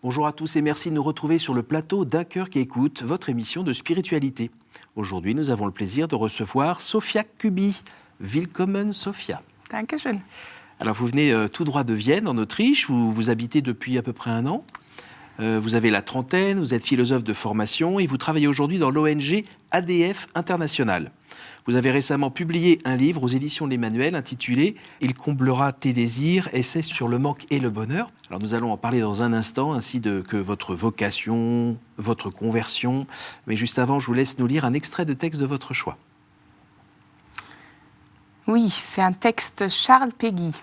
Bonjour à tous et merci de nous retrouver sur le plateau d'Un cœur qui écoute, votre émission de spiritualité. Aujourd'hui, nous avons le plaisir de recevoir Sophia Kubi. Willkommen, Sophia. Dankeschön. Alors, vous venez tout droit de Vienne, en Autriche, où vous habitez depuis à peu près 1 an. Vous avez la trentaine, vous êtes philosophe de formation et vous travaillez aujourd'hui dans l'ONG ADF International. Vous avez récemment publié un livre aux éditions de l'Emmanuel intitulé « Il comblera tes désirs, essai sur le manque et le bonheur ». Alors nous allons en parler dans un instant, ainsi que votre vocation, votre conversion. Mais juste avant, je vous laisse nous lire un extrait de texte de votre choix. Oui, c'est un texte Charles Péguy.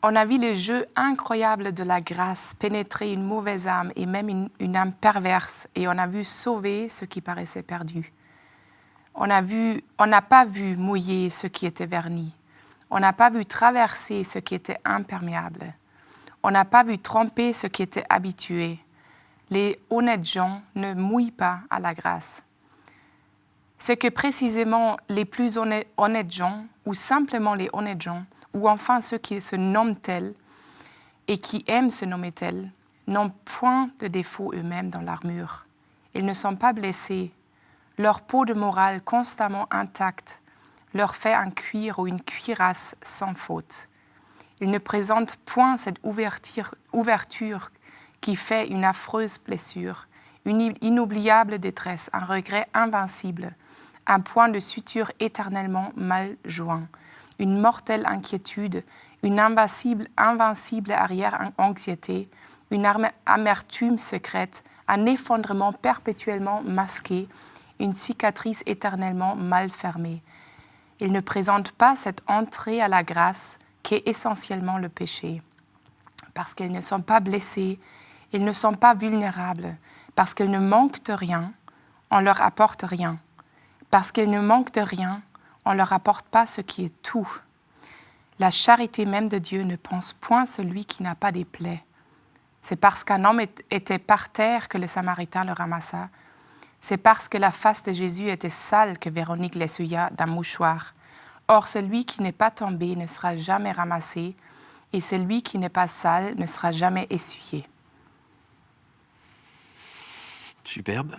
On a vu le jeu incroyable de la grâce pénétrer une mauvaise âme et même une âme perverse, et on a vu sauver ce qui paraissait perdu. On n'a pas vu mouiller ce qui était verni. On n'a pas vu traverser ce qui était imperméable. On n'a pas vu tromper ce qui était habitué. Les honnêtes gens ne mouillent pas à la grâce. C'est que précisément les plus honnêtes gens, ou simplement les honnêtes gens, ou enfin ceux qui se nomment tels et qui aiment se nommer tels, n'ont point de défaut eux-mêmes dans l'armure. Ils ne sont pas blessés. Leur peau de morale constamment intacte leur fait un cuir ou une cuirasse sans faute. Ils ne présentent point cette ouverture qui fait une affreuse blessure, une inoubliable détresse, un regret invincible, un point de suture éternellement mal joint, une mortelle inquiétude, une invincible arrière-anxiété, une amertume secrète, un effondrement perpétuellement masqué, une cicatrice éternellement mal fermée. Ils ne présentent pas cette entrée à la grâce qui est essentiellement le péché. Parce qu'ils ne sont pas blessés, ils ne sont pas vulnérables, parce qu'ils ne manquent de rien, on leur apporte rien. Parce qu'ils ne manquent de rien, on ne leur apporte pas ce qui est tout. La charité même de Dieu ne pense point celui qui n'a pas des plaies. C'est parce qu'un homme était par terre que le Samaritain le ramassa. C'est parce que la face de Jésus était sale que Véronique l'essuya d'un mouchoir. Or, celui qui n'est pas tombé ne sera jamais ramassé, et celui qui n'est pas sale ne sera jamais essuyé. Superbe.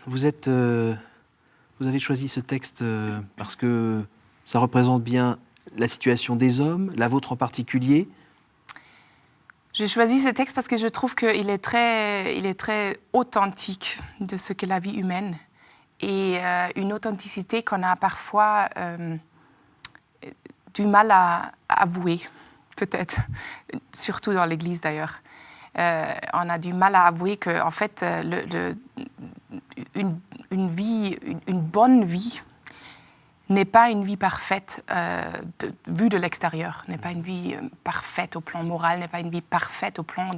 Vous avez choisi ce texte parce que ça représente bien la situation des hommes, la vôtre en particulier. J'ai choisi ce texte parce que je trouve qu'il est très authentique de ce qu'est la vie humaine et une authenticité qu'on a parfois du mal à avouer, peut-être, surtout dans l'Église d'ailleurs. On a du mal à avouer qu'en fait, une bonne vie n'est pas une vie parfaite vue de l'extérieur, n'est pas une vie parfaite au plan moral, n'est pas une vie parfaite au plan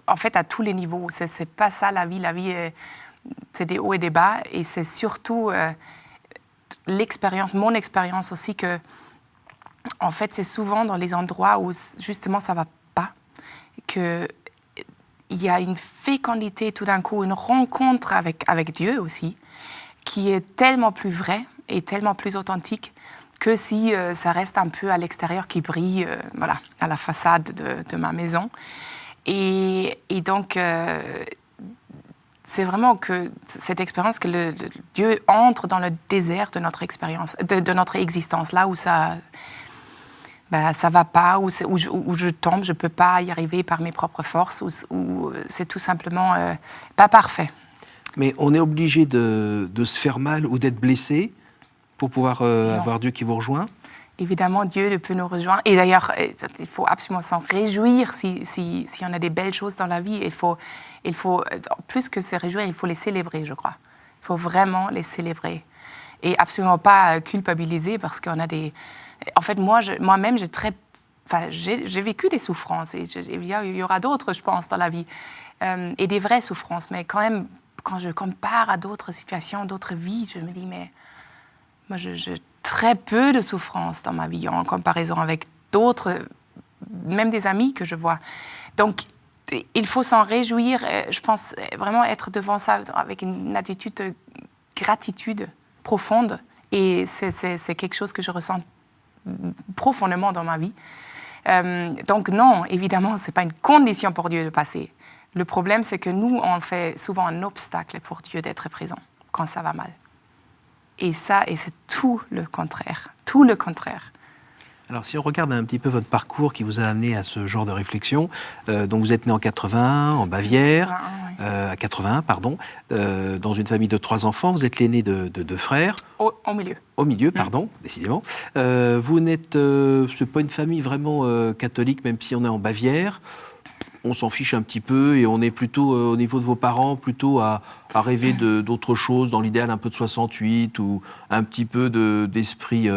en fait, à tous les niveaux. C'est pas ça la vie. La vie, c'est des hauts et des bas, et c'est surtout mon expérience aussi que, en fait, c'est souvent dans les endroits où justement ça va pas, qu'il y a une fécondité tout d'un coup, une rencontre avec Dieu aussi, qui est tellement plus vraie et tellement plus authentique que si ça reste un peu à l'extérieur qui brille, voilà, à la façade de ma maison. Et donc, c'est vraiment que cette expérience que Dieu entre dans le désert de notre expérience, de notre existence, là où ça va pas, où je tombe, je peux pas y arriver par mes propres forces, où c'est tout simplement pas parfait. Mais on est obligé de se faire mal ou d'être blessé pour pouvoir avoir Dieu qui vous rejoint? Évidemment, Dieu peut nous rejoindre. Et d'ailleurs, il faut absolument s'en réjouir si on a des belles choses dans la vie. Il faut, plus que se réjouir, il faut les célébrer, je crois. Il faut vraiment les célébrer. Et absolument pas culpabiliser parce qu'on a des... En fait, moi-même, j'ai vécu des souffrances. Et il y aura d'autres, je pense, dans la vie. Et des vraies souffrances. Mais quand même, quand je compare à d'autres situations, d'autres vies, je me dis, mais... Moi, j'ai très peu de souffrance dans ma vie en comparaison avec d'autres, même des amis que je vois. Donc, il faut s'en réjouir. Je pense vraiment être devant ça avec une attitude de gratitude profonde. Et c'est quelque chose que je ressens profondément dans ma vie. Donc non, évidemment, ce n'est pas une condition pour Dieu de passer. Le problème, c'est que nous, on fait souvent un obstacle pour Dieu d'être présent quand ça va mal. Et c'est tout le contraire. Tout le contraire. Alors, si on regarde un petit peu votre parcours qui vous a amené à ce genre de réflexion, donc vous êtes né en 81, en Bavière, à 81, pardon, dans une famille de 3 enfants. Vous êtes l'aîné de 2 frères. Au milieu. Au milieu, pardon, décidément. Vous n'êtes, c'est pas une famille vraiment catholique, même si on est en Bavière. On s'en fiche un petit peu et on est plutôt, au niveau de vos parents, plutôt à rêver d'autres choses, dans l'idéal un peu de 68 ou un petit peu d'esprit,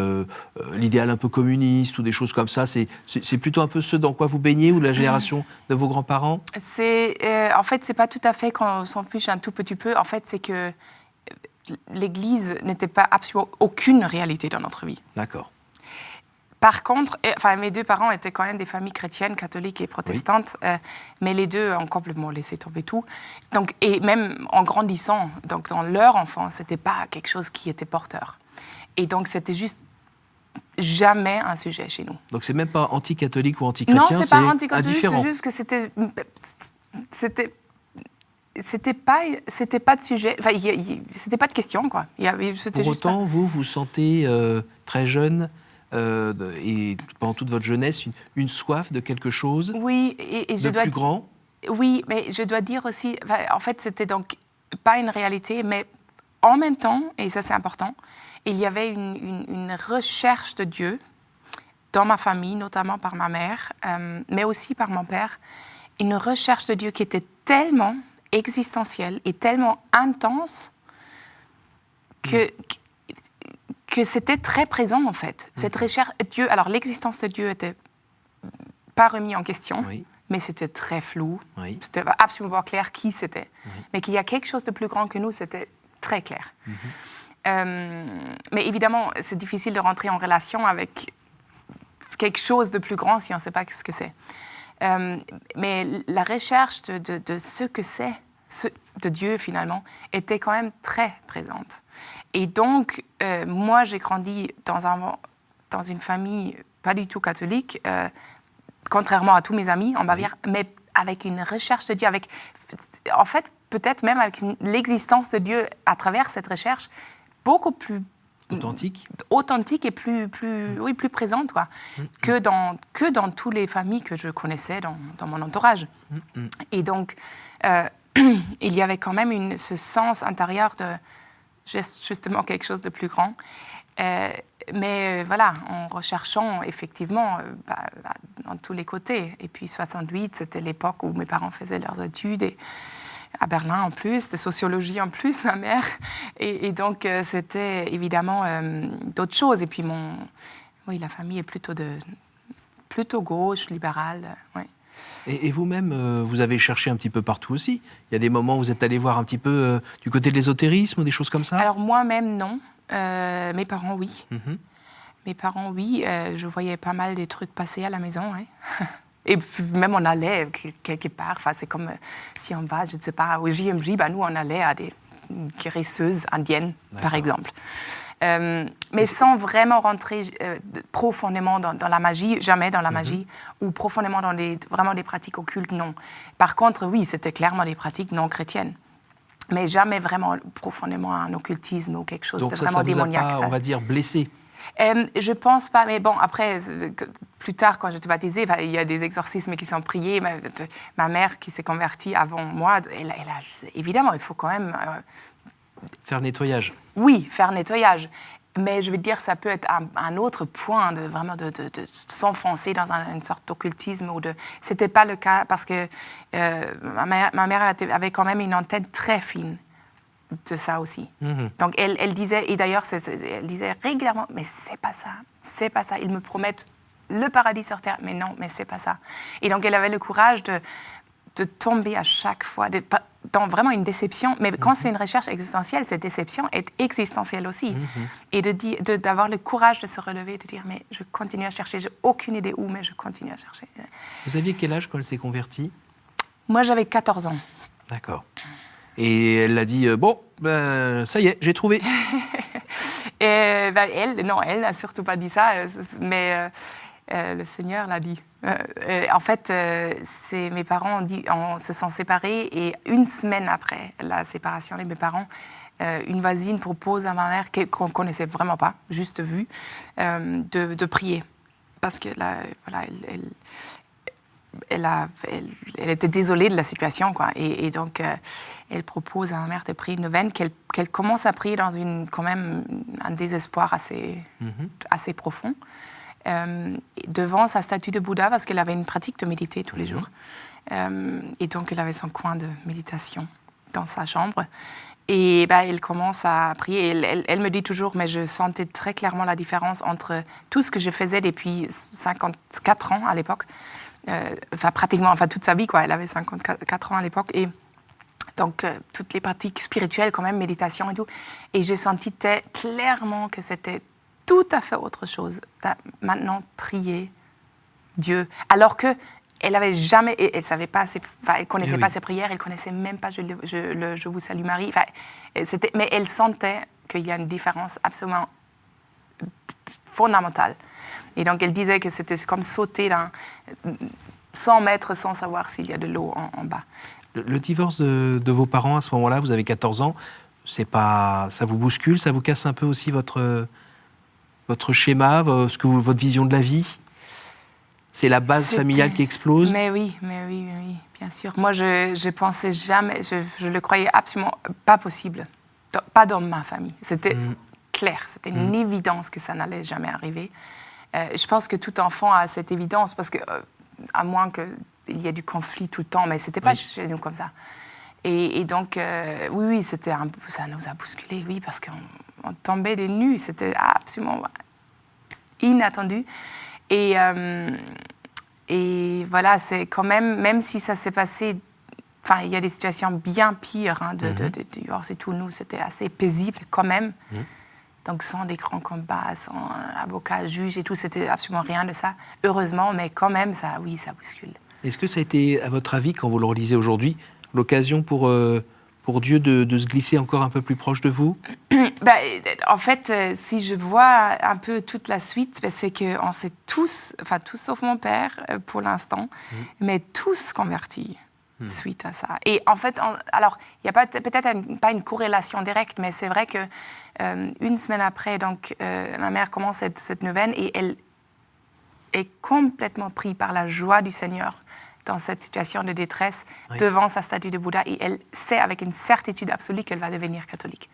l'idéal un peu communiste ou des choses comme ça. C'est plutôt un peu ce dans quoi vous baignez ou la génération de vos grands-parents? En fait, c'est pas tout à fait qu'on s'en fiche un tout petit peu. En fait, c'est que l'Église n'était pas absolument aucune réalité dans notre vie. D'accord. Par contre, mes 2 parents étaient quand même des familles chrétiennes, catholiques et protestantes, mais les 2 ont complètement laissé tomber tout. Donc, et même en grandissant, donc dans leur enfance, c'était pas quelque chose qui était porteur. Et donc, c'était juste jamais un sujet chez nous. Donc, c'est même pas anti-catholique ou anti-chrétien, non, c'est pas anti-catholique, indifférent. c'est juste que c'était pas de sujet, c'était pas de question, quoi. Pour autant, vous sentez très jeune, et pendant toute votre jeunesse, une soif de quelque chose, oui, et je de plus grand. Oui, mais je dois dire aussi, en fait, c'était donc pas une réalité, mais en même temps, et ça c'est important, il y avait une recherche de Dieu dans ma famille, notamment par ma mère, mais aussi par mon père, une recherche de Dieu qui était tellement existentielle et tellement intense que c'était très présent, en fait. Cette recherche, Dieu, alors l'existence de Dieu n'était pas remise en question, mais c'était très flou. C'était absolument pas clair qui c'était. Mais qu'il y a quelque chose de plus grand que nous, c'était très clair. Mais évidemment, c'est difficile de rentrer en relation avec quelque chose de plus grand si on ne sait pas ce que c'est. Mais la recherche de ce que c'est, de Dieu finalement, était quand même très présente. Et donc, moi, j'ai grandi dans une famille pas du tout catholique, contrairement à tous mes amis en Bavière, mais avec une recherche de Dieu, en fait, peut-être même avec l'existence de Dieu à travers cette recherche, beaucoup plus authentique et plus présente, quoi, que dans toutes les familles que je connaissais dans mon entourage. Et donc, il y avait quand même ce sens intérieur de justement quelque chose de plus grand. Mais voilà, en recherchant effectivement dans tous les côtés. Et puis 68, c'était l'époque où mes parents faisaient leurs études, et à Berlin en plus, de sociologie en plus, ma mère. Et donc, c'était évidemment d'autres choses. Et puis, la famille est plutôt gauche, libérale. Ouais. Et vous-même, vous avez cherché un petit peu partout aussi. Il y a des moments où vous êtes allé voir un petit peu du côté de l'ésotérisme ou des choses comme ça? Alors, moi-même, non. Mes parents, oui. Mes parents, oui. Je voyais pas mal des trucs passer à la maison, ouais. Et puis même on allait quelque part, enfin, c'est comme si on va, je ne sais pas, au JMJ, nous on allait à des guérisseuses indiennes, par exemple. Mais sans vraiment rentrer profondément dans la magie, jamais dans la magie, ou profondément dans vraiment des pratiques occultes, non. Par contre, oui, c'était clairement des pratiques non chrétiennes. Mais jamais vraiment profondément un occultisme ou quelque chose de vraiment démoniaque. Donc ça, on va dire, blessé? Je pense pas, mais bon, après, plus tard, quand j'étais baptisée, il y a des exorcismes qui sont priés. Ma mère, qui s'est convertie avant moi, évidemment, il faut quand même... faire nettoyage. Oui, faire nettoyage. Mais je veux dire, ça peut être un autre point de s'enfoncer dans une sorte d'occultisme. C'était pas le cas parce que ma mère avait quand même une antenne très fine de ça aussi. Donc elle disait, et d'ailleurs elle disait régulièrement, mais c'est pas ça, ils me promettent le paradis sur terre, mais non, mais c'est pas ça. Et donc elle avait le courage de tomber à chaque fois dans vraiment une déception, mais quand c'est une recherche existentielle, cette déception est existentielle aussi. Et d'avoir le courage de se relever, de dire, mais je continue à chercher, j'ai aucune idée où, mais je continue à chercher. Vous aviez quel âge quand elle s'est convertie? Moi, j'avais 14 ans. D'accord. Et elle a dit, ça y est, j'ai trouvé. Elle n'a surtout pas dit ça, mais le Seigneur l'a dit. En fait, mes parents se sont séparés et une semaine après la séparation de mes parents, une voisine propose à ma mère, qu'on ne connaissait vraiment pas, juste vue, de prier. Parce que là, voilà, elle était désolée de la situation, quoi. Et donc, elle propose à ma mère de prier une neuvaine qu'elle commence à prier dans quand même un désespoir assez profond. Devant sa statue de Bouddha, parce qu'elle avait une pratique de méditer tous les jours. Et donc, elle avait son coin de méditation dans sa chambre. Et elle commence à prier. Elle me dit toujours, mais je sentais très clairement la différence entre tout ce que je faisais depuis 54 ans à l'époque, pratiquement toute sa vie, quoi. Elle avait 54 ans à l'époque. Et donc, toutes les pratiques spirituelles, quand même, méditation et tout. Et j'ai senti clairement que c'était tout à fait autre chose. Maintenant, prier Dieu. Alors que elle avait jamais, elle savait pas, elle connaissait pas ses prières, elle connaissait même pas je vous salue Marie. Mais elle sentait qu'il y a une différence absolument fondamentale. Et donc elle disait que c'était comme sauter dans 100 mètres sans savoir s'il y a de l'eau en bas. Le divorce de vos parents à ce moment-là, vous avez 14 ans, ça vous bouscule, ça vous casse un peu aussi votre schéma, votre vision de la vie? C'est la base familiale qui explose? Mais oui, bien sûr. Moi, je pensais jamais, je le croyais absolument pas possible. Pas dans ma famille. C'était clair, c'était une évidence que ça n'allait jamais arriver. Je pense que tout enfant a cette évidence, parce que, à moins qu'il y ait du conflit tout le temps, mais c'était pas chez nous comme ça. Et donc, oui, ça nous a bousculés, oui, parce qu'on tombait des nues, c'était absolument inattendu. Et voilà, c'est quand même si ça s'est passé, il y a des situations bien pires de divorce et tout, nous, c'était assez paisible quand même. Donc, sans des grands combats, sans avocat, juge et tout, c'était absolument rien de ça, heureusement, mais quand même, ça bouscule. Est-ce que ça a été, à votre avis, quand vous le relisez aujourd'hui, l'occasion pour Dieu de se glisser encore un peu plus proche de vous? En fait, si je vois un peu toute la suite, c'est qu'on s'est tous sauf mon père pour l'instant, mais tous convertis suite à ça. Et en fait, alors, il n'y a peut-être pas une corrélation directe, mais c'est vrai que une semaine après, donc, ma mère commence cette neuvaine et elle est complètement prise par la joie du Seigneur dans cette situation de détresse devant sa statue de Bouddha, et elle sait avec une certitude absolue qu'elle va devenir catholique.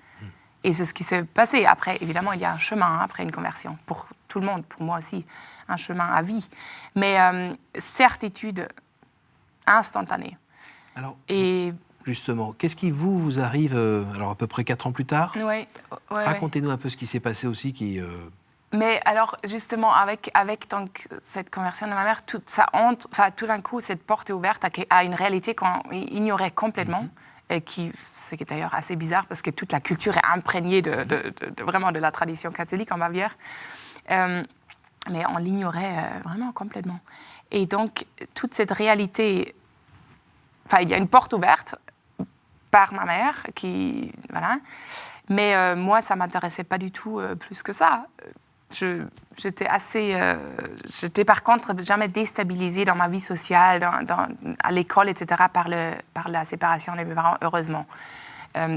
Et c'est ce qui s'est passé. Après, évidemment, il y a un chemin après une conversion, pour tout le monde, pour moi aussi, un chemin à vie. Mais certitude instantanée. Alors, justement, qu'est-ce qui vous arrive, alors à peu près 4 ans plus tard? Racontez-nous un peu ce qui s'est passé aussi, Mais alors, justement, avec donc, cette conversion de ma mère, tout d'un coup, cette porte est ouverte à une réalité qu'on ignorait complètement, ce qui est d'ailleurs assez bizarre, parce que toute la culture est imprégnée vraiment de la tradition catholique en Bavière. Mais on l'ignorait vraiment complètement. Et donc, toute cette réalité, il y a une porte ouverte par ma mère, voilà. Mais moi, ça ne m'intéressait pas du tout plus que ça. J'étais par contre jamais déstabilisée dans ma vie sociale, à l'école, etc., par la séparation de mes parents, heureusement.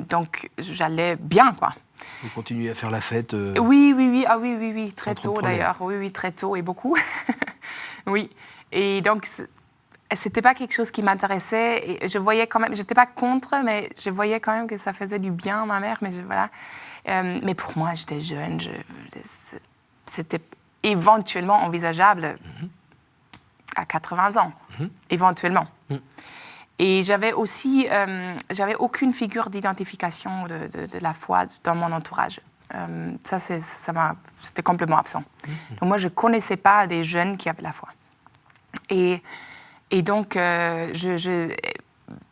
Donc, j'allais bien, quoi. Vous continuez à faire la fête? Oui, très tôt d'ailleurs. Oui, très tôt et beaucoup. Oui. Et donc, c'était pas quelque chose qui m'intéressait. Et je voyais quand même, j'étais pas contre, mais je voyais quand même que ça faisait du bien à ma mère. Mais voilà. Mais pour moi, j'étais jeune. C'était éventuellement envisageable à 80 ans, éventuellement. Et j'avais aussi, j'avais aucune figure d'identification de la foi dans mon entourage. C'était complètement absent. Donc moi, je connaissais pas des jeunes qui avaient la foi. Et donc,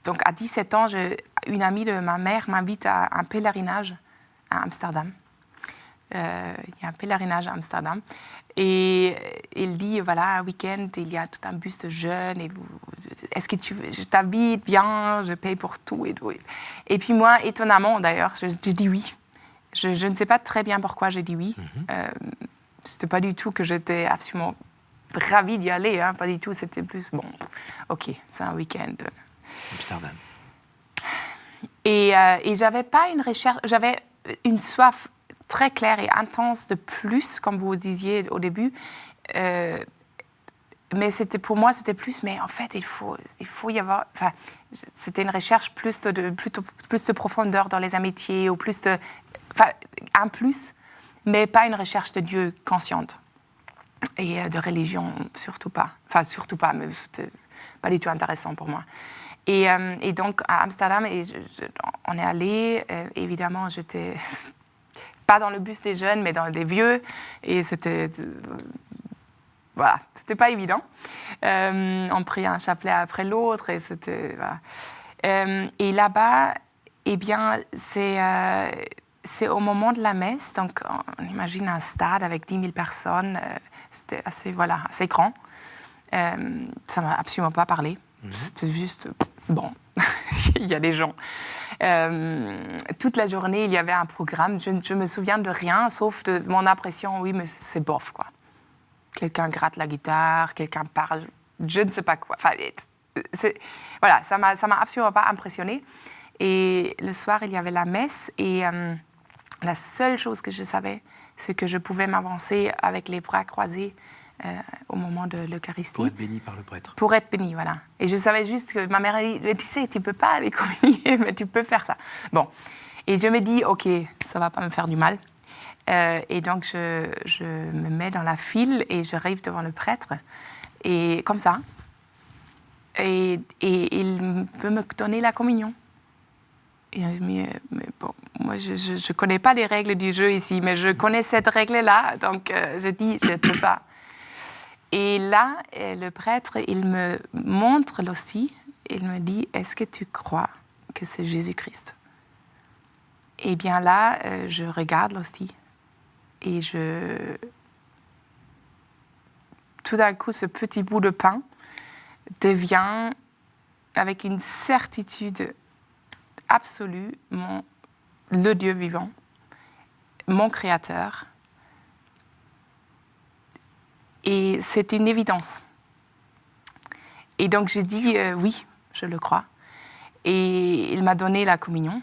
donc à 17 ans, une amie de ma mère m'invite à un pèlerinage à Amsterdam. Il y a un pèlerinage à Amsterdam. Et il dit, voilà, un week-end, il y a tout un bus de jeunes. Est-ce que je t'habite bien, je paye pour tout et tout. Et puis moi, étonnamment d'ailleurs, je dis oui. Je ne sais pas très bien pourquoi j'ai dit oui. C'était pas du tout que j'étais absolument ravie d'y aller, hein, pas du tout, c'était plus, bon, ok, c'est un week-end. Amsterdam. Et j'avais pas une recherche, j'avais une soif très claire et intense de plus, comme vous disiez au début. Mais pour moi, c'était plus, mais en fait, il faut y avoir... Enfin, c'était une recherche plus de profondeur dans les amitiés, ou plus de... Enfin, un plus, mais pas une recherche de Dieu consciente. Et de religion, surtout pas. Enfin, surtout pas, mais c'était pas du tout intéressant pour moi. Et donc, à Amsterdam, on est allé. Évidemment, j'étais pas dans le bus des jeunes, mais dans les vieux. Et c'était... Voilà, c'était pas évident. On priait un chapelet après l'autre, et c'était... Voilà. Et là-bas, eh bien, c'est au moment de la messe. Donc, on imagine un stade avec 10 000 personnes. C'était assez grand. Ça m'a absolument pas parlé. C'était juste, bon, il y a des gens. Toute la journée, il y avait un programme. Je me souviens de rien, sauf de mon impression, oui, mais c'est bof, quoi. Quelqu'un gratte la guitare, quelqu'un parle, je ne sais pas quoi. Enfin, voilà, ça m'a absolument pas impressionnée. Et le soir, il y avait la messe, et la seule chose que je savais, c'est que je pouvais m'avancer avec les bras croisés au moment de l'Eucharistie. Pour être béni par le prêtre. Pour être béni, voilà. Et je savais juste que ma mère a dit, tu sais, tu peux pas aller communier, mais tu peux faire ça. Bon. Et je me dis, ok, ça va pas me faire du mal. Et donc, je me mets dans la file et j'arrive devant le prêtre. Et comme ça. Et il veut me donner la communion. Mais bon, moi, je ne connais pas les règles du jeu ici, mais je connais cette règle-là. Donc, je dis, je ne peux pas. Et là, le prêtre, il me montre l'hostie. Il me dit, est-ce que tu crois que c'est Jésus-Christ? Et bien là, je regarde l'hostie. Et tout d'un coup, ce petit bout de pain devient, avec une certitude absolue, le Dieu vivant, mon Créateur. Et c'est une évidence. Et donc j'ai dit oui, je le crois. Et il m'a donné la communion,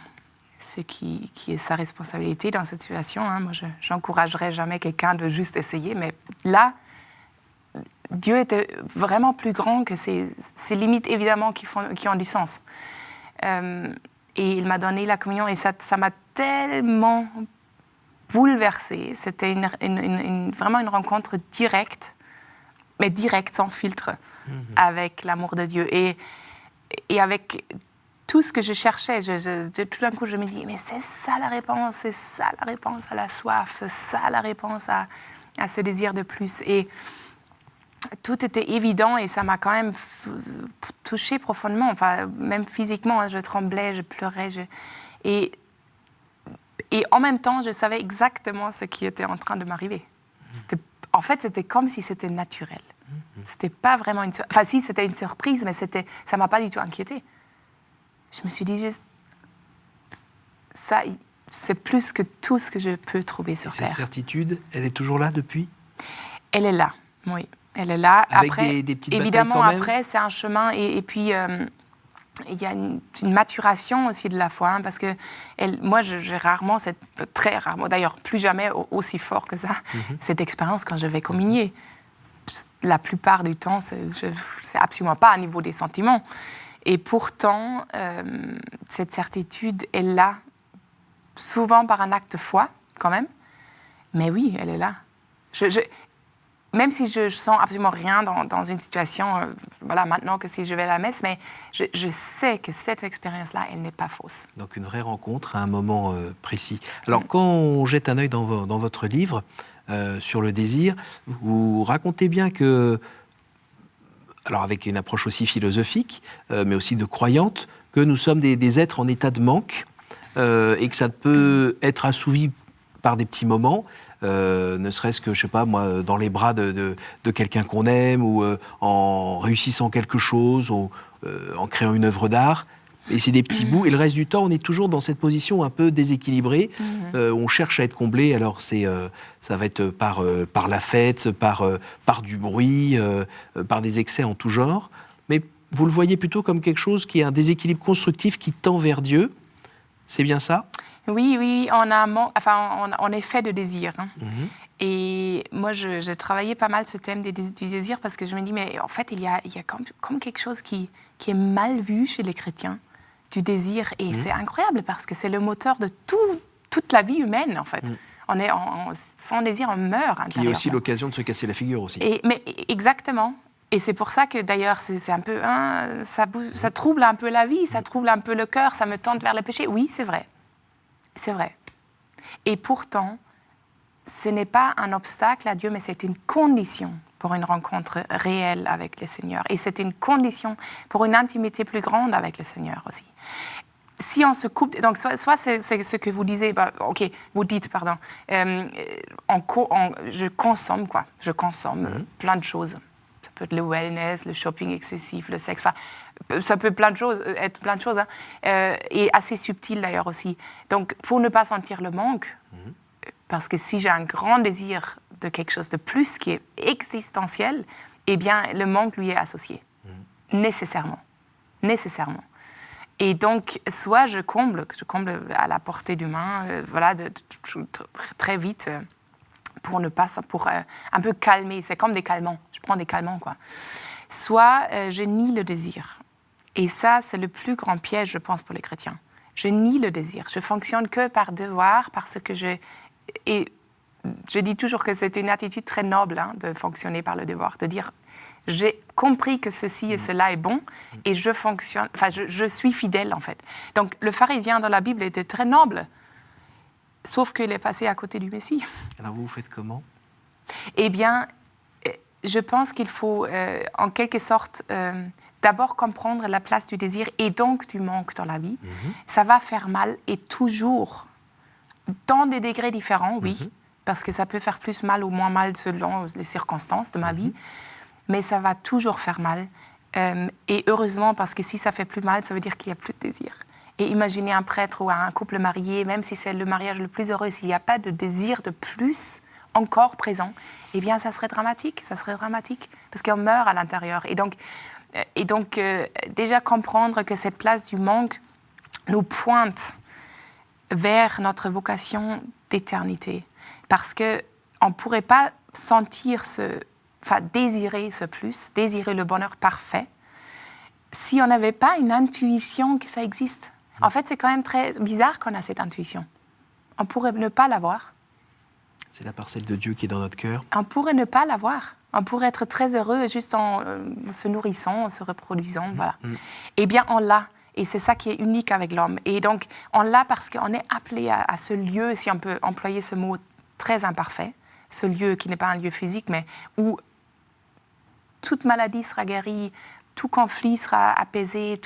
ce qui est sa responsabilité dans cette situation. Hein. Moi, je n'encouragerais jamais quelqu'un de juste essayer, mais là, Dieu était vraiment plus grand que ces limites, évidemment, qui ont du sens. Et il m'a donné la communion, et ça m'a tellement bouleversée. C'était vraiment une rencontre directe, mais directe, sans filtre, avec l'amour de Dieu. Et avec tout ce que je cherchais, tout d'un coup, je me dis, mais c'est ça la réponse à la soif, c'est ça la réponse à ce désir de plus. Et tout était évident, et ça m'a quand même touchée profondément, enfin, même physiquement, hein, je tremblais, je pleurais. Et en même temps, je savais exactement ce qui était en train de m'arriver. En fait, c'était comme si c'était naturel. C'était pas vraiment une surprise. Enfin, si, c'était une surprise, mais ça m'a pas du tout inquiétée. Je me suis dit juste, ça, c'est plus que tout ce que je peux trouver sur Terre. Cette certitude, elle est toujours là depuis? Elle est là, oui. Elle est là. Avec après, des petites évidemment, batailles quand même. après, c'est un chemin. Et puis, il y a une maturation aussi de la foi. Hein, parce que moi, j'ai rarement, très rarement, d'ailleurs, plus jamais aussi fort que ça, cette expérience quand je vais communier. La plupart du temps, c'est absolument pas à niveau des sentiments. Et pourtant, cette certitude est là, souvent par un acte de foi, quand même. Mais oui, elle est là. Même si je sens absolument rien dans une situation, voilà, maintenant que si je vais à la messe, mais je sais que cette expérience-là, elle n'est pas fausse. Donc une vraie rencontre à un moment précis. Alors quand on jette un œil dans votre livre sur le désir, vous racontez bien que, alors avec une approche aussi philosophique, mais aussi de croyante, que nous sommes des êtres en état de manque et que ça peut être assouvi par des petits moments, ne serait-ce que, je sais pas moi, dans les bras de quelqu'un qu'on aime, ou en réussissant quelque chose, ou en créant une œuvre d'art. Et c'est des petits bouts, et le reste du temps, on est toujours dans cette position un peu déséquilibrée. On cherche à être comblé, alors ça va être par la fête, par du bruit, par des excès en tout genre. Mais vous le voyez plutôt comme quelque chose qui est un déséquilibre constructif qui tend vers Dieu. C'est bien ça? Oui, on est fait de désir. Hein. Et moi, je travaillais pas mal ce thème du désir parce que je me dis, mais en fait, il y a comme quelque chose qui est mal vu chez les chrétiens, du désir. Et c'est incroyable parce que c'est le moteur de toute la vie humaine, en fait. Sans désir, on meurt intérieurement. Qui est aussi l'occasion de se casser la figure aussi. Mais exactement. Et c'est pour ça que d'ailleurs, c'est un peu, ça trouble un peu la vie, ça trouble un peu le cœur, ça me tente vers le péché. Oui, c'est vrai. C'est vrai. Et pourtant, ce n'est pas un obstacle à Dieu, mais c'est une condition pour une rencontre réelle avec le Seigneur. Et c'est une condition pour une intimité plus grande avec le Seigneur aussi. Si on se coupe... Donc, soit c'est ce que vous disiez, vous dites, pardon, je consomme, quoi. Je consomme plein de choses. Ça peut être le wellness, le shopping excessif, le sexe, ça peut être plein de choses, hein. Et assez subtil d'ailleurs aussi. Donc, pour ne pas sentir le manque, parce que si j'ai un grand désir de quelque chose de plus qui est existentiel, eh bien, le manque lui est associé, nécessairement. Et donc, soit je comble à la portée du main, très vite, pour un peu calmer. C'est comme des calmants. Je prends des calmants, quoi. Soit je nie le désir. Et ça, c'est le plus grand piège, je pense, pour les chrétiens. Je nie le désir. Je fonctionne que par devoir, parce que Et je dis toujours que c'est une attitude très noble, hein, de fonctionner par le devoir, de dire j'ai compris que ceci et cela est bon et je suis fidèle en fait. Donc le pharisien dans la Bible était très noble, sauf qu'il est passé à côté du Messie. Alors vous faites comment? Eh bien, je pense qu'il faut en quelque sorte d'abord comprendre la place du désir et donc du manque dans la vie. Ça va faire mal et toujours, dans des degrés différents, oui, parce que ça peut faire plus mal ou moins mal selon les circonstances de ma vie. Mais ça va toujours faire mal. Et heureusement, parce que si ça fait plus mal, ça veut dire qu'il n'y a plus de désir. Et imaginez un prêtre ou un couple marié, même si c'est le mariage le plus heureux, s'il n'y a pas de désir de plus encore présent, eh bien, ça serait dramatique, parce qu'on meurt à l'intérieur. Et donc, déjà comprendre que cette place du manque nous pointe vers notre vocation d'éternité. Parce qu'on ne pourrait pas désirer ce plus, désirer le bonheur parfait, si on n'avait pas une intuition que ça existe. En fait, c'est quand même très bizarre qu'on a cette intuition. On pourrait ne pas l'avoir. C'est la parcelle de Dieu qui est dans notre cœur. On pourrait ne pas l'avoir. On pourrait être très heureux juste en se nourrissant, en se reproduisant, voilà. Eh bien, on l'a. Et c'est ça qui est unique avec l'homme. Et donc, on l'a parce qu'on est appelé à ce lieu, si on peut employer ce mot très imparfait, ce lieu qui n'est pas un lieu physique, mais où toute maladie sera guérie, tout conflit sera apaisé,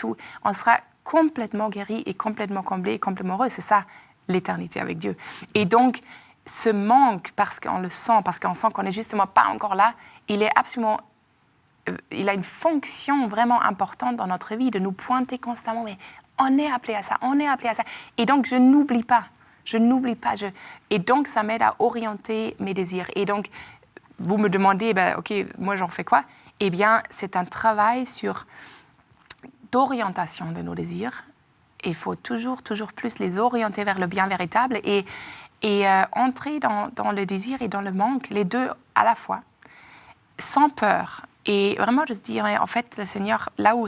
on sera complètement guéri et complètement comblé et complètement heureux. C'est ça, l'éternité avec Dieu. Et donc, ce manque, parce qu'on le sent, parce qu'on sent qu'on n'est justement pas encore là, il a une fonction vraiment importante dans notre vie, de nous pointer constamment, mais on est appelé à ça. Et donc, je n'oublie pas. Et donc, ça m'aide à orienter mes désirs. Et donc, vous me demandez, OK, moi, j'en fais quoi? Eh bien, c'est un travail d'orientation de nos désirs. Il faut toujours plus les orienter vers le bien véritable et entrer dans le désir et dans le manque, les deux à la fois, sans peur. Et vraiment de se dire, en fait, le Seigneur, là où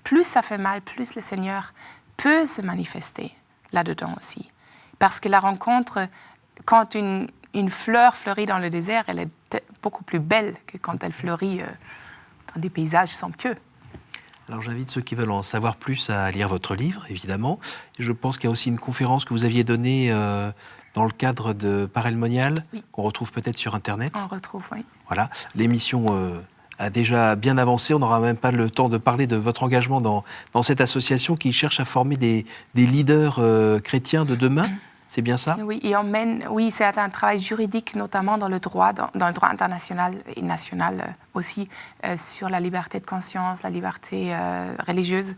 plus ça fait mal, plus le Seigneur peut se manifester là-dedans aussi. Parce que la rencontre, quand une fleur fleurit dans le désert, elle est beaucoup plus belle que quand elle fleurit dans des paysages somptueux. Alors j'invite ceux qui veulent en savoir plus à lire votre livre, évidemment. Je pense qu'il y a aussi une conférence que vous aviez donnée dans le cadre de Parelmonial, qu'on retrouve peut-être sur Internet. On retrouve, oui. Voilà, l'émission a déjà bien avancé. On n'aura même pas le temps de parler de votre engagement dans cette association qui cherche à former des leaders chrétiens de demain. C'est bien ça? Oui, et c'est un travail juridique, notamment dans le droit international et national aussi, sur la liberté de conscience, la liberté religieuse,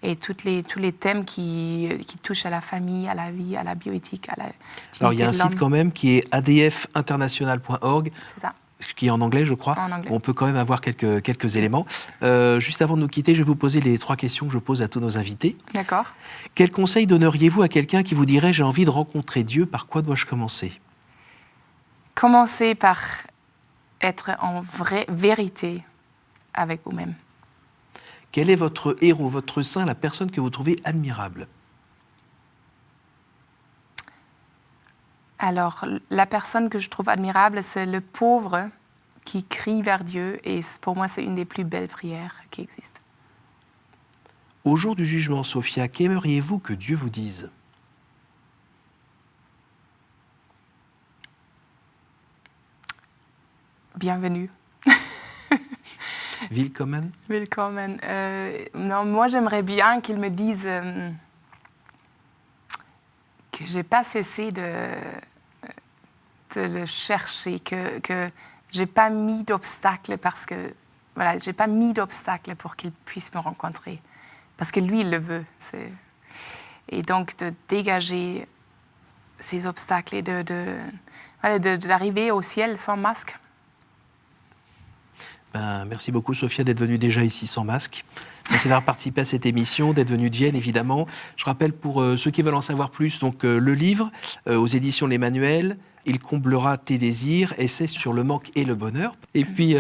et tous les thèmes qui touchent à la famille, à la vie, à la bioéthique, à la dignité Alors, il y a un de l'homme. site quand même qui est adfinternational.org, C'est ça. qui est en anglais, je crois. En anglais. On peut quand même avoir quelques éléments. Juste avant de nous quitter, je vais vous poser les 3 questions que je pose à tous nos invités. D'accord. Quel conseil donneriez-vous à quelqu'un qui vous dirait « j'ai envie de rencontrer Dieu, par quoi dois-je commencer ?» Commencez par être en vraie vérité avec vous-même. Quel est votre héros, votre saint, la personne que vous trouvez admirable? Alors, la personne que je trouve admirable, c'est le pauvre qui crie vers Dieu. Et pour moi, c'est une des plus belles prières qui existent. Au jour du jugement, Sophia, qu'aimeriez-vous que Dieu vous dise? Bienvenue. Willkommen? Willkommen. Non, moi, j'aimerais bien qu'il me dise que j'ai pas cessé de le chercher, que j'ai pas mis d'obstacle parce que voilà, j'ai pas mis d'obstacle pour qu'il puisse me rencontrer, parce que lui il le veut. Et donc de dégager ces obstacles et d'arriver au ciel sans masque. Merci beaucoup, Sophia, d'être venue déjà ici sans masque. Merci d'avoir participé à cette émission, d'être venue de Vienne, évidemment. Je rappelle pour ceux qui veulent en savoir plus, donc le livre aux éditions L'Emmanuel, Il comblera tes désirs, essai sur le manque et le bonheur. Et puis,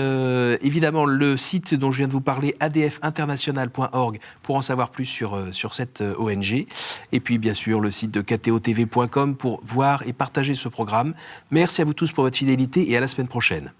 évidemment, le site dont je viens de vous parler, adfinternational.org, pour en savoir plus sur cette ONG. Et puis, bien sûr, le site de ktotv.com pour voir et partager ce programme. Merci à vous tous pour votre fidélité et à la semaine prochaine.